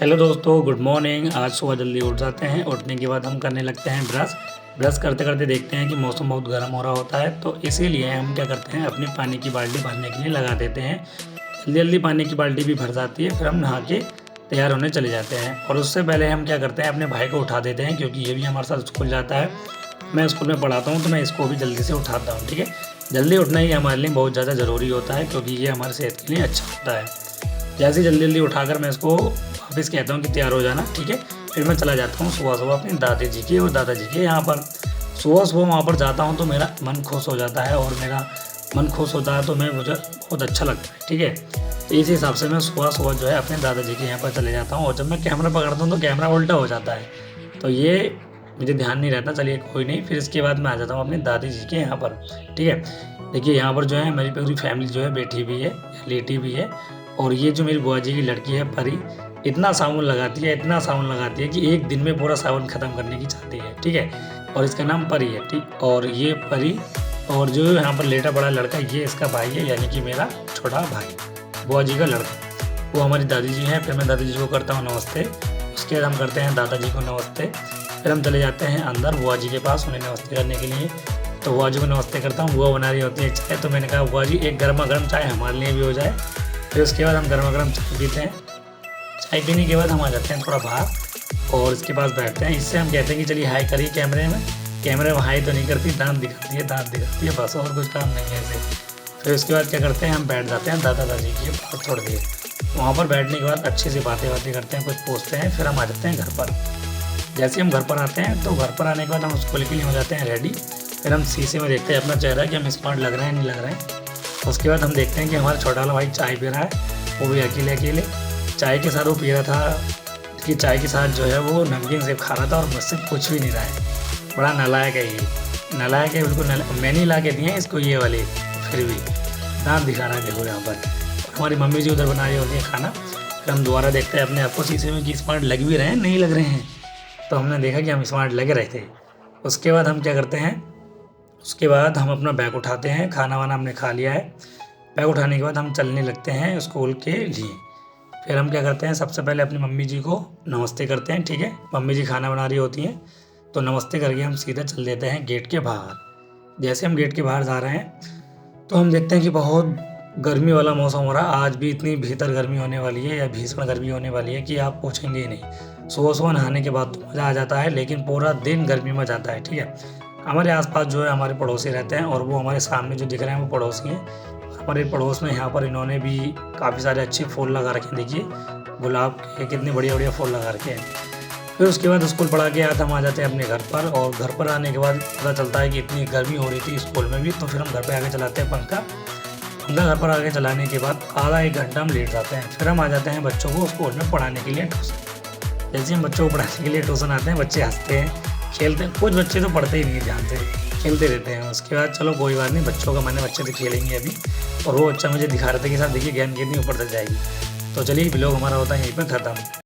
Hello दोस्तों, good morning. आज सुबह जल्दी उठ जाते हैं। उठने के बाद हम करने लगते हैं ब्रश। ब्रश करते करते देखते हैं कि मौसम बहुत गर्म हो रहा होता है, तो इसीलिए हम क्या करते हैं, अपनी पानी की बाल्टी भरने के लिए लगा देते हैं। जल्दी जल्दी पानी की बाल्टी भी भर जाती है, फिर हम नहा के तैयार होने चले जाते हैं। और उससे पहले हम क्या करते हैं, अपने भाई को उठा देते हैं, क्योंकि ये भी हमारे साथ स्कूल जाता है। मैं स्कूल में पढ़ाता हूँ, तो मैं इसको भी जल्दी से उठाता हूँ। ठीक है, जल्दी उठना ही हमारे लिए बहुत ज़्यादा ज़रूरी होता है, क्योंकि ये हमारी सेहत के लिए अच्छा होता है। जैसे जल्दी जल्दी उठाकर मैं इसको वापस कहता हूँ कि तैयार हो जाना। ठीक है, फिर मैं चला जाता हूँ सुबह सुबह अपनी दादी जी की और दादाजी के यहाँ पर। सुबह सुबह वहाँ पर जाता हूँ तो मेरा मन खुश हो जाता है, और मेरा मन खुश होता है तो मुझे बहुत अच्छा लगता है। ठीक है, तो इस हिसाब से मैं सुबह सुबह जो है अपने दादाजी के यहाँ पर चले जाता हूँ। और जब मैं कैमरा पकड़ता हूँ तो कैमरा उल्टा हो जाता है, तो ये मुझे ध्यान नहीं रहता। चलिए कोई नहीं, फिर इसके बाद मैं आ जाता हूँ अपनी दादी जी के यहाँ पर। ठीक है, देखिए यहाँ पर जो है मेरी पूरी फैमिली जो है बैठी भी है, लेटी भी है। और ये जो मेरी बुआ जी की लड़की है परी, इतना साबुन लगाती है, इतना साबुन लगाती है कि एक दिन में पूरा साबुन ख़त्म करने की चाहती है। ठीक है, और इसका नाम परी है। ठीक, और ये परी और जो यहाँ पर लेटा बड़ा लड़का, ये इसका भाई है, यानी कि मेरा छोटा भाई, बुआ जी का लड़का। वो हमारी दादी जी हैं। फिर मैं दादी जी को करता हूँ नमस्ते। उसके बाद हम करते हैं दादाजी को नमस्ते। फिर हम चले जाते हैं अंदर बुआ जी के पास उन्हें नमस्ते करने के लिए। तो बुआ जी को नमस्ते करता हूँ। बुआ बना रही होती है चाय, तो मैंने कहा बुआ जी एक गर्मा गर्म चाय हमारे लिए भी हो जाए। फिर उसके बाद हम गर्मा गर्म चाय पीते हैं। चाय पीने के बाद हम आ जाते हैं थोड़ा बाहर और इसके पास बैठते हैं। इससे हम कहते हैं कि चलिए हाई करिए कैमरे में। कैमरे में हाई तो नहीं करती, दांत दिखाती है, दांत दिखाती है, बस और कुछ काम नहीं है ऐसे। फिर उसके बाद क्या करते हैं, हम बैठ जाते हैं दादा दादी के पास थोड़ी देर। वहाँ पर बैठने के बाद अच्छे से बातें करते हैं, कुछ पूछते हैं। फिर हम आ जाते हैं घर पर। जैसे हम घर पर आते हैं तो घर पर आने के बाद हम स्कूल के लिए हो जाते हैं रेडी। फिर हम शीशे में देखते हैं अपना चेहरा कि हम स्मार्ट लग रहे हैं नहीं लग रहे हैं। उसके बाद हम देखते हैं कि हमारा छोटा वाला भाई चाय पी रहा है, वो भी अकेले अकेले। चाय के साथ वो पी रहा था कि चाय के साथ जो है वो नमकीन सेब खा रहा था, और मुझसे कुछ भी नहीं रहा है। बड़ा नालायक है ये, नालायक है बिल्कुल। मैंने ला के दिए हैं इसको ये वाले, फिर भी दांत दिखा रहा है देखो यहाँ पर। हमारी मम्मी जी उधर बना रही होती है खाना। फिर हम दोबारा देखते हैं अपने आप को शीशे में कि स्मार्ट लग भी रहे हैं नहीं लग रहे हैं। तो हमने देखा कि हम स्मार्ट लग रहे थे। उसके बाद हम क्या करते हैं, उसके बाद हम अपना बैग उठाते हैं। खाना वाना हमने खा लिया है। बैग उठाने के बाद हम चलने लगते हैं स्कूल के लिए। फिर हम क्या करते हैं, सबसे पहले अपनी मम्मी जी को नमस्ते करते हैं। ठीक है, मम्मी जी खाना बना रही होती हैं, तो नमस्ते करके हम सीधा चल देते हैं गेट के बाहर। जैसे हम गेट के बाहर जा रहे हैं तो हम देखते हैं कि बहुत गर्मी वाला मौसम हो रहा है। आज भी इतनी भीतर गर्मी होने वाली है, या भीषण गर्मी होने वाली है कि आप पूछेंगे ही नहीं। सुबह सुबह नहाने के बाद तो मज़ा आ जाता है, लेकिन पूरा दिन गर्मी में जाता है। ठीक है, हमारे आसपास जो है हमारे पड़ोसी रहते हैं, और वो हमारे सामने जो दिख रहे हैं वो पड़ोसी हैं। हमारे पड़ोस में यहाँ पर इन्होंने भी काफ़ी सारे अच्छे फूल लगा रखे हैं। देखिए गुलाब के कितने बढ़िया बढ़िया फूल लगा रखे हैं। फिर उसके बाद स्कूल पढ़ा के बाद हम आ जाते हैं अपने घर पर। और घर पर आने के बाद पता चलता है कि इतनी गर्मी हो रही थी स्कूल में भी, तो फिर हम घर पर आके चलाते हैं पंखा। घर पर आके चलाने के बाद आधा एक घंटा हम लेट जाते हैं। फिर हम आ जाते हैं बच्चों को स्कूल में पढ़ाने के लिए ट्यूशन। जैसे हम बच्चों को पढ़ाने के लिए ट्यूशन आते हैं, बच्चे हंसते हैं, खेलते हैं। कुछ बच्चे तो पढ़ते ही नहीं है ध्यान से, खेलते रहते हैं। उसके बाद चलो कोई बात नहीं, बच्चों का मैंने बच्चे तो खेलेंगे अभी। और वो बच्चा मुझे दिखा रहे थे कि साथ देखिए गेंद कितनी ऊपर तक जाएगी। तो चलिए व्लॉग हमारा होता है यहीं पर ख़त्म।